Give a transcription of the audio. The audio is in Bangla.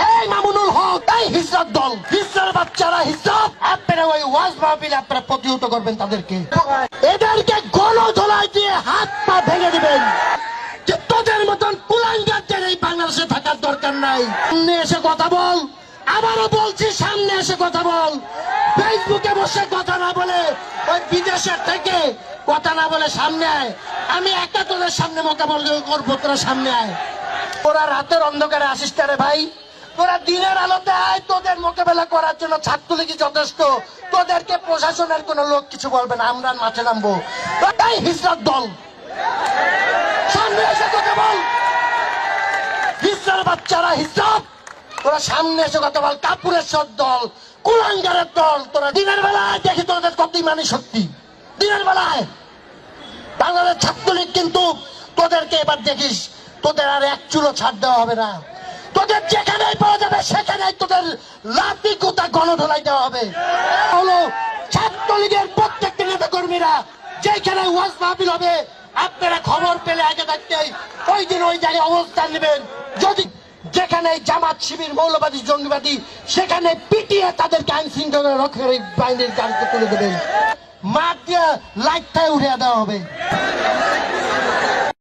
এই মামুনুল হক, এই হিজরত দল, হিজরতের বাচ্চারা, হিজরত আপনারা ওই ওয়াজ মাহফিলে আপনারা প্রতিহত করবেন তাদেরকে, এদেরকে গণধোলাই দিয়ে হাত পা ভেঙে দিবেন। যে তোদের মতন কুলাঙ্গারদের এই বাংলাদেশে থাকার দরকার নাই। সামনে এসে কথা বল, আবারও বলছি সামনে এসে কথা বল। ফেসবুকে বসে কথা না বলে, ওই বিদেশের থেকে কথা না বলে সামনে আয়। আমি একা তোদের সামনে মোকাবিলা করবো, তোরা সামনে আয়। তোরা রাতের অন্ধকারে আসিস না রে ভাই, তোরা দিনের আলোতে আয়। তোদের মোকাবেলা করার জন্য ছাত্রলীগই যথেষ্ট। তোদেরকে প্রশাসনের কোন লোক কিছু বলবে না, আমরা মাঠে নামবো। তাই হিজরত দল, সামনে এসে কথা বল। হিজরতের বাচ্চারা, হিজরত, তোরা সামনে এসে কথা বল। কাপুরেশ্বর দল, কুলাঙ্গারের দল, তোরা দিনের বেলায় দেখি তোদের কত ইমানি শক্তি। দিনের বেলায় বাংলাদেশ ছাত্রলীগ কিন্তু তোদেরকে এবার দেখিস, তোদের আর এক চুলো ছাড় দেওয়া হবে না। তোদের যেখানেই পাওয়া যাবে সেখানেই তোদের লাঠি কোথা গণধোলাই দেওয়া হবে। হলো ছাত্রলীগের প্রত্যেকটা নেতা কর্মীরা যেখানে ওয়াজ মাহফিল হবে, আপনারা খবর পেলে আগে থাকতেই ওই দিন ওই জায়গায় অবস্থান নেবেন। যদি যেখানে জামাত শিবির মৌলবাদী জঙ্গিবাদী, সেখানে পিটিয়ে তাদেরকে আইন শৃঙ্খলা রক্ষাকারী বাহিনীর গাড়িতে তুলে দেবেন, মাঠ দিয়ে লাইটটাই উঠিয়ে দেওয়া হবে।